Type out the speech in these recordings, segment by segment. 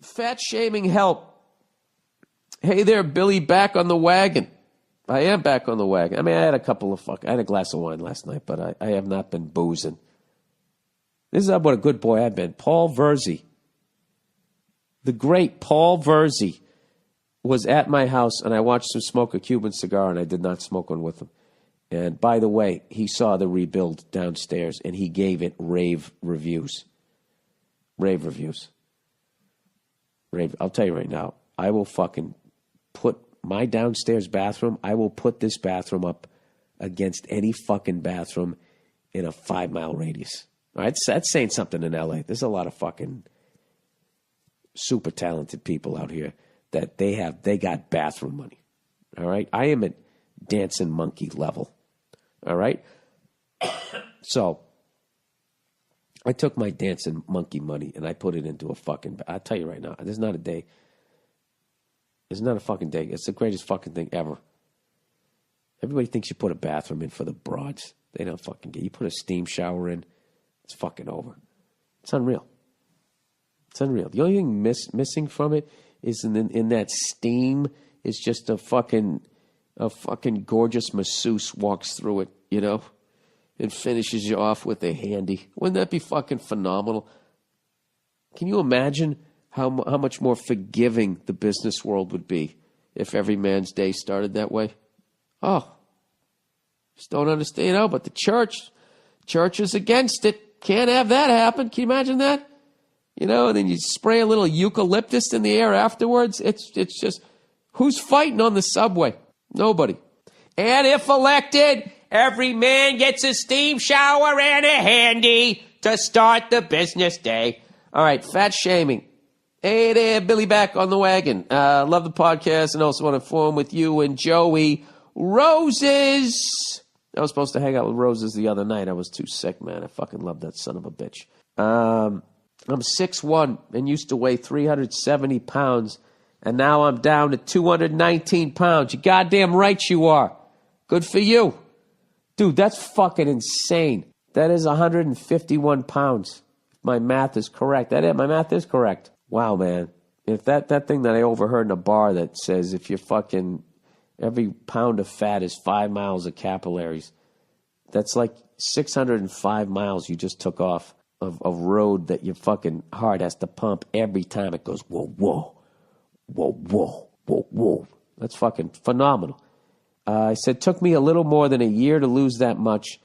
Fat shaming help. Hey there, Billy, back on the wagon. I am back on the wagon. I mean, I had I had a glass of wine last night, but I have not been boozing. This is what a good boy I've been. Paul Verzi, the great Paul Verzi, was at my house, and I watched him smoke a Cuban cigar, and I did not smoke one with him. And by the way, he saw the rebuild downstairs, and he gave it rave reviews. Rave reviews. Rave. I'll tell you right now, I will fucking put my downstairs bathroom, I will put this bathroom up against any fucking bathroom in a 5-mile radius. All right, that's saying something in L.A. There's a lot of fucking super talented people out here that they got bathroom money. All right, I am at dancing monkey level. All right, so I took my dancing monkey money and I put it into a fucking. I'll tell you right now, there's not a day. It's not a fucking day. It's the greatest fucking thing ever. Everybody thinks you put a bathroom in for the broads. They don't fucking get. You put a steam shower in, it's fucking over. It's unreal. It's unreal. The only thing missing from it is in that steam is just a fucking gorgeous masseuse walks through it, you know, and finishes you off with a handy. Wouldn't that be fucking phenomenal? Can you imagine how much more forgiving the business world would be if every man's day started that way? Oh, just don't understand. Oh, but the church is against it. Can't have that happen. Can you imagine that? You know, and then you spray a little eucalyptus in the air afterwards. It's just, who's fighting on the subway? Nobody. And if elected, every man gets a steam shower and a handy to start the business day. All right, fat shaming. Hey there, Billy, back on the wagon. Love the podcast and also want to inform with you and Joey Roses. I was supposed to hang out with Roses the other night. I was too sick, man. I fucking love that son of a bitch. I'm 6'1" and used to weigh 370 pounds, and now I'm down to 219 pounds. You goddamn right you are. Good for you. Dude, that's fucking insane. That is 151 pounds. If my math is correct. My math is correct. Wow, man. If that thing that I overheard in a bar that says if you're fucking, every pound of fat is 5 miles of capillaries, that's like 605 miles you just took off of road that your fucking heart has to pump every time it goes, whoa, whoa, whoa, whoa, whoa, whoa. That's fucking phenomenal. I said, took me a little more than a year to lose that much,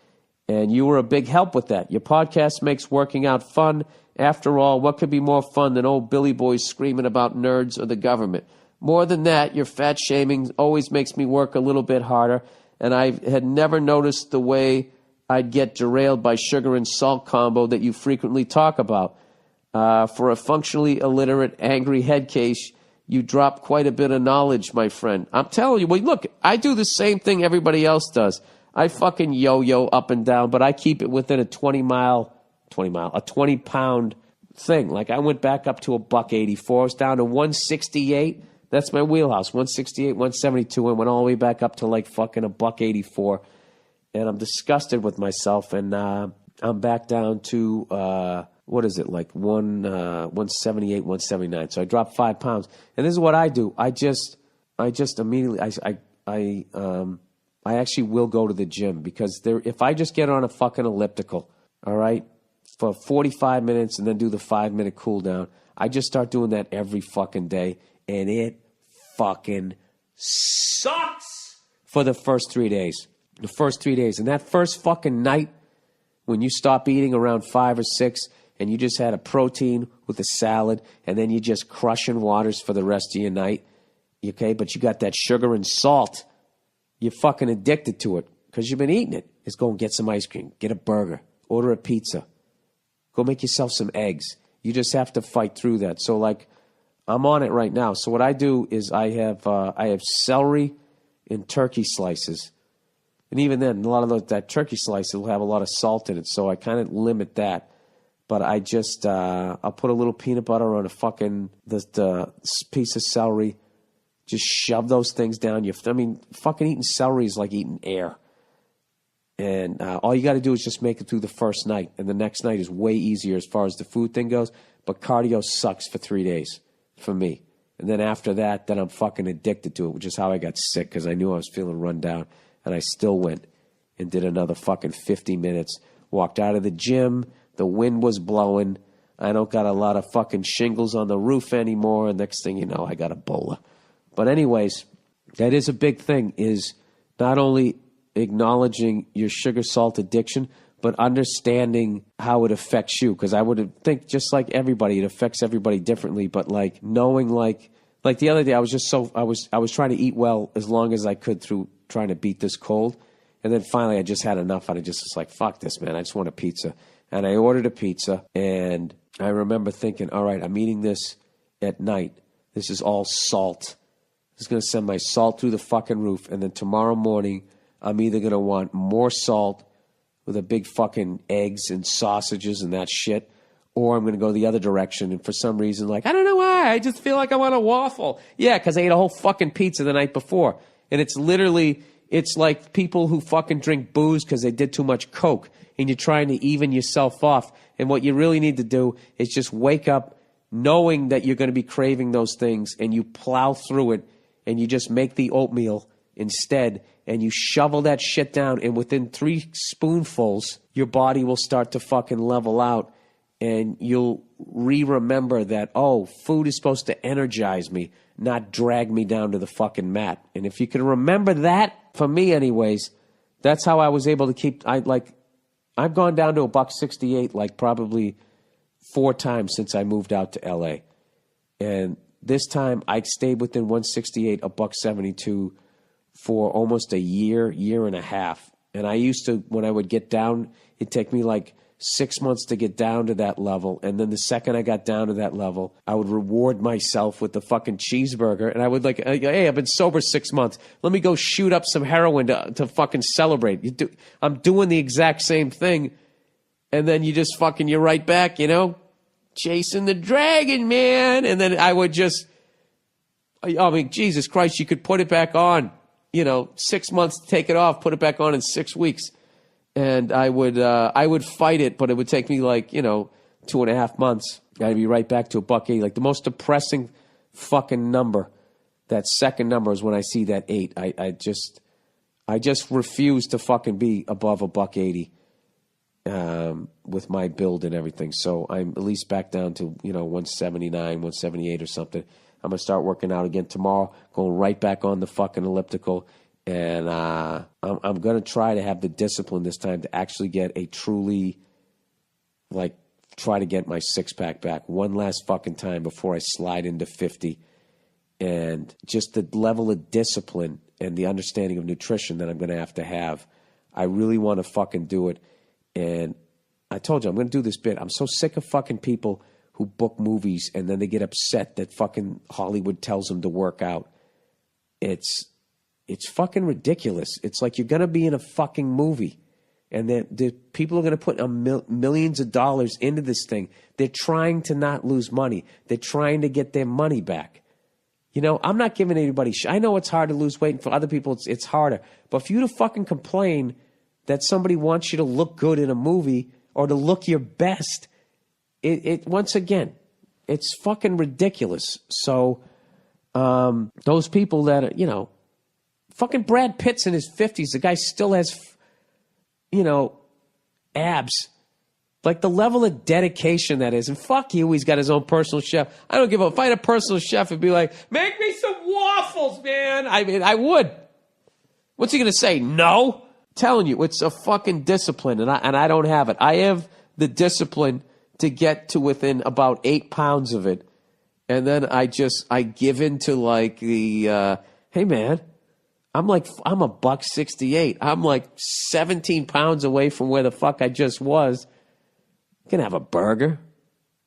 and you were a big help with that. Your podcast makes working out fun. After all, what could be more fun than old Billy boys screaming about nerds or the government? More than that, your fat shaming always makes me work a little bit harder, and I had never noticed the way I'd get derailed by sugar and salt combo that you frequently talk about. For a functionally illiterate, angry head case, you drop quite a bit of knowledge, my friend. I'm telling you, well, look, I do the same thing everybody else does. I fucking yo-yo up and down, but I keep it within a 20-pound thing. Like I went back up to $184. I was down to 168. That's my wheelhouse, 168, 172, and went all the way back up to like fucking $184. And I'm disgusted with myself, and I'm back down to, what is it, like 178, 179. So I dropped 5 pounds. And this is what I do. I just immediately, I actually will go to the gym because if I just get on a fucking elliptical, all right, for 45 minutes and then do the 5-minute cool down, I just start doing that every fucking day, and it fucking sucks for the first 3 days. The first 3 days. And that first fucking night when you stop eating around 5 or 6 and you just had a protein with a salad and then you're just crushing waters for the rest of your night, okay, but you got that sugar and salt, you're fucking addicted to it because you've been eating it. Just go and get some ice cream, get a burger, order a pizza, go make yourself some eggs. You just have to fight through that. So like I'm on it right now. So what I do is I have celery in turkey slices. And even then, a lot of that turkey slice will have a lot of salt in it, so I kind of limit that. But I just, I'll put a little peanut butter on a fucking the piece of celery. Just shove those things down. Fucking eating celery is like eating air. And all you got to do is just make it through the first night. And the next night is way easier as far as the food thing goes. But cardio sucks for 3 days. for me. And then after that, then I'm fucking addicted to it, which is how I got sick, because I knew I was feeling run down. And I still went and did another fucking 50 minutes. Walked out of the gym. The wind was blowing. I don't got a lot of fucking shingles on the roof anymore. And next thing you know, I got Ebola. But anyways, that is a big thing, is not only acknowledging your sugar salt addiction, but understanding how it affects you. Because I would think, just like everybody, it affects everybody differently. But like knowing, like the other day, I was trying to eat well as long as I could through trying to beat this cold. And then finally I just had enough, and I just was like, fuck this, man. I just want a pizza. And I ordered a pizza, and I remember thinking, all right, I'm eating this at night. This is all salt. It's going to send my salt through the fucking roof. And then tomorrow morning, I'm either going to want more salt with a big fucking eggs and sausages and that shit, or I'm going to go the other direction. And for some reason, like, I don't know why, I just feel like I want a waffle. Yeah, because I ate a whole fucking pizza the night before. And it's literally, it's like people who fucking drink booze because they did too much coke, and you're trying to even yourself off. And what you really need to do is just wake up knowing that you're going to be craving those things, and you plow through it, and you just make the oatmeal instead, and you shovel that shit down, and within 3 spoonfuls, your body will start to fucking level out, and you'll remember that, oh, food is supposed to energize me, not drag me down to the fucking mat. And if you can remember that, for me anyways, that's how I was able to keep, I've gone down to $1.68 like probably 4 times since I moved out to LA. And this time I stayed within 168, $1.72 for almost a year and a half. And I used to, when I would get down, it'd take me like 6 months to get down to that level. And then the second I got down to that level, I would reward myself with the fucking cheeseburger. And I would like, hey, I've been sober 6 months. Let me go shoot up some heroin to fucking celebrate. I'm doing the exact same thing. And then you just fucking, you're right back, you know, chasing the dragon, man. And then I would just, I mean, Jesus Christ, you could put it back on, 6 months to take it off, put it back on in 6 weeks. And I would fight it, but it would take me like, 2.5 months. I'd be right back to $1.80. Like the most depressing fucking number, that second number, is when I see that 8. I just refuse to fucking be above $1.80 with my build and everything. So I'm at least back down to 179, 178 or something. I'm gonna start working out again tomorrow, going right back on the fucking elliptical. And I'm going to try to have the discipline this time to actually get a truly, try to get my six-pack back one last fucking time before I slide into 50. And just the level of discipline and the understanding of nutrition that I'm going to have. I really want to fucking do it. And I told you, I'm going to do this bit. I'm so sick of fucking people who book movies and then they get upset that fucking Hollywood tells them to work out. It's fucking ridiculous. It's like you're going to be in a fucking movie, and the people are going to put millions of dollars into this thing. They're trying to not lose money. They're trying to get their money back. I'm not giving anybody I know it's hard to lose weight, and for other people it's harder. But for you to fucking complain that somebody wants you to look good in a movie or to look your best, it once again, it's fucking ridiculous. So those people that are, fucking Brad Pitt's in his 50s. The guy still has, abs. Like the level of dedication that is. And fuck you, he's got his own personal chef. I don't give a, if I had a personal chef, it'd be like, make me some waffles, man. I mean, I would. What's he going to say? No? I'm telling you, it's a fucking discipline, and I don't have it. I have the discipline to get to within about 8 pounds of it. And then I give in to like the, hey man, I'm $1.68. I'm like 17 pounds away from where the fuck I just was. I'm going to have a burger.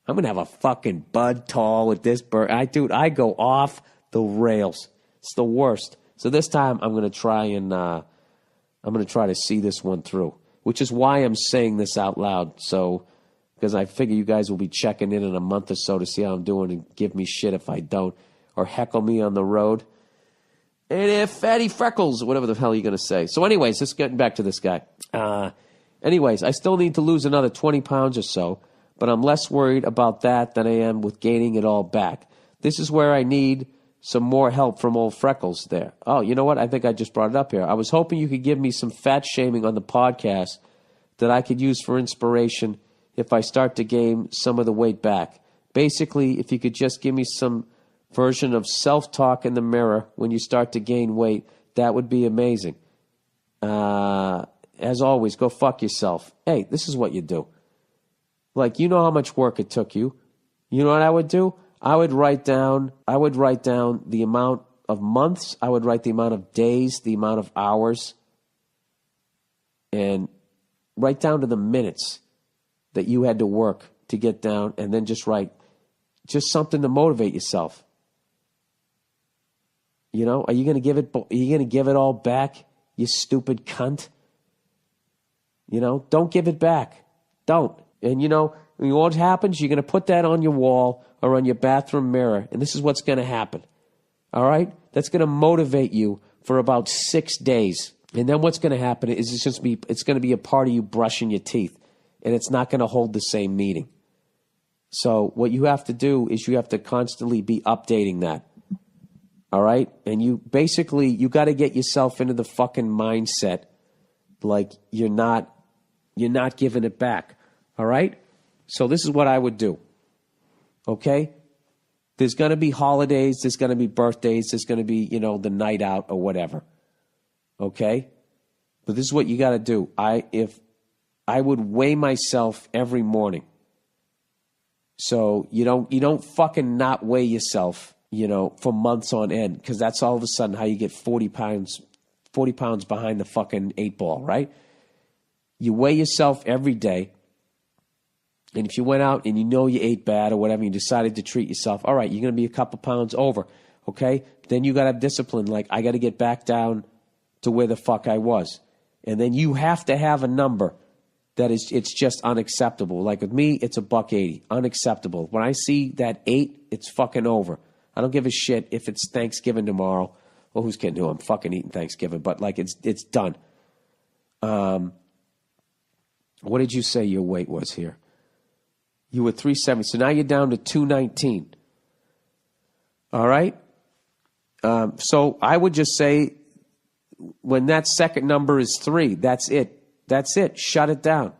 I'm going to have a fucking Bud Tall with this burger. I go off the rails. It's the worst. So this time I'm going to try and, I'm going to try to see this one through, which is why I'm saying this out loud. So, because I figure you guys will be checking in a month or so to see how I'm doing and give me shit if I don't, or heckle me on the road. And if fatty freckles, whatever the hell you're going to say. So anyways, just getting back to this guy. Anyways, I still need to lose another 20 pounds or so, but I'm less worried about that than I am with gaining it all back. This is where I need some more help from old Freckles there. Oh, you know what? I think I just brought it up here. I was hoping you could give me some fat shaming on the podcast that I could use for inspiration if I start to gain some of the weight back. Basically, if you could just give me some version of self-talk in the mirror when you start to gain weight, that would be amazing. As always, go fuck yourself. Hey, this is what you do. Like, you know how much work it took you. You know what I would do? I would write down the amount of months, I would write the amount of days, the amount of hours, and write down to the minutes that you had to work to get down, and then just write just something to motivate yourself. You know, are you going to give it all back, you stupid cunt? You know, don't give it back. Don't. And you know what happens? You're going to put that on your wall or on your bathroom mirror, and this is what's going to happen. All right? That's going to motivate you for about 6 days. And then what's going to happen is it's going to be a part of you brushing your teeth, and it's not going to hold the same meaning. So what you have to do is you have to constantly be updating that. All right? And you got to get yourself into the fucking mindset like you're not giving it back. All right? So this is what I would do. Okay? There's going to be holidays, there's going to be birthdays, there's going to be, the night out or whatever. Okay? But this is what you got to do. If I would weigh myself every morning. So you don't fucking not weigh yourself, for months on end, because that's all of a sudden how you get 40 pounds behind the fucking 8 ball, right? You weigh yourself every day. And if you went out and you ate bad or whatever, you decided to treat yourself, all right, you're going to be a couple pounds over, okay? Then you got to have discipline. Like, I got to get back down to where the fuck I was. And then you have to have a number that it's just unacceptable. Like with me, it's $1.80. Unacceptable. When I see that 8, it's fucking over. I don't give a shit if it's Thanksgiving tomorrow. Well, who's kidding who? I'm fucking eating Thanksgiving. But, like, it's done. What did you say your weight was here? You were 370. So now you're down to 219. All right? So I would just say when that second number is 3, that's it. That's it. Shut it down.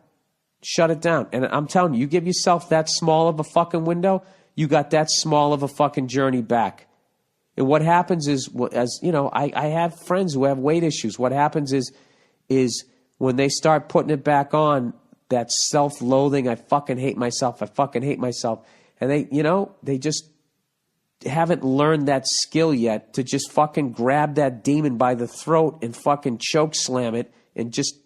Shut it down. And I'm telling you, you give yourself that small of a fucking window, you got that small of a fucking journey back. And what happens is, I have friends who have weight issues. What happens is when they start putting it back on, that self-loathing, I fucking hate myself. And they just haven't learned that skill yet to just fucking grab that demon by the throat and fucking choke slam it and just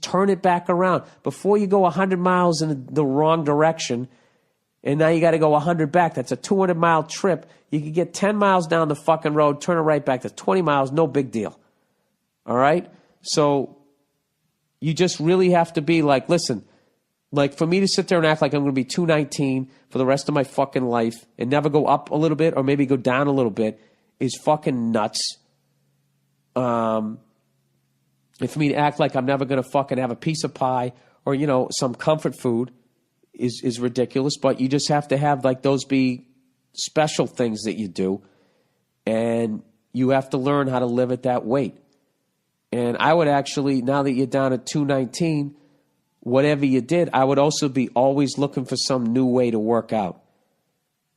turn it back around. Before you go 100 miles in the wrong direction, and now you got to go 100 back. That's a 200-mile trip. You could get 10 miles down the fucking road, turn it right back to 20 miles, no big deal. All right? So you just really have to be like, listen, like for me to sit there and act like I'm going to be 219 for the rest of my fucking life and never go up a little bit or maybe go down a little bit is fucking nuts. And for me to act like I'm never going to fucking have a piece of pie or, some comfort food is ridiculous. But you just have to have like those be special things that you do. And you have to learn how to live at that weight. And I would actually, now that you're down at 219, whatever you did, I would also be always looking for some new way to work out.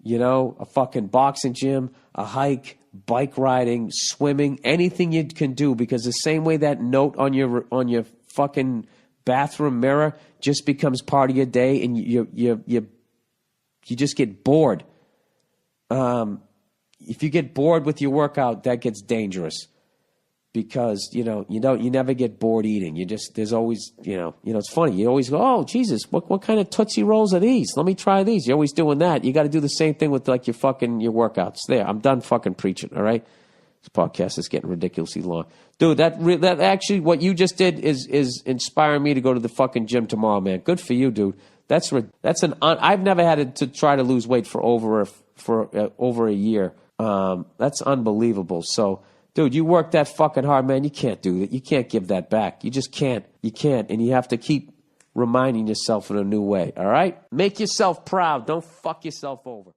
A fucking boxing gym, a hike, bike riding, swimming, anything you can do, because the same way that note on your fucking bathroom mirror just becomes part of your day and you just get bored. If you get bored with your workout, that gets dangerous. Because, you never get bored eating. There's always, it's funny. You always go, oh, Jesus, what kind of Tootsie Rolls are these? Let me try these. You're always doing that. You got to do the same thing with like your workouts. There, I'm done fucking preaching, all right? This podcast is getting ridiculously long. Dude, that actually, what you just did is inspiring me to go to the fucking gym tomorrow, man. Good for you, dude. I've never had to try to lose weight for over a year. That's unbelievable. So, dude, you work that fucking hard, man. You can't do that. You can't give that back. You just can't. You can't. And you have to keep reminding yourself in a new way, all right? Make yourself proud. Don't fuck yourself over.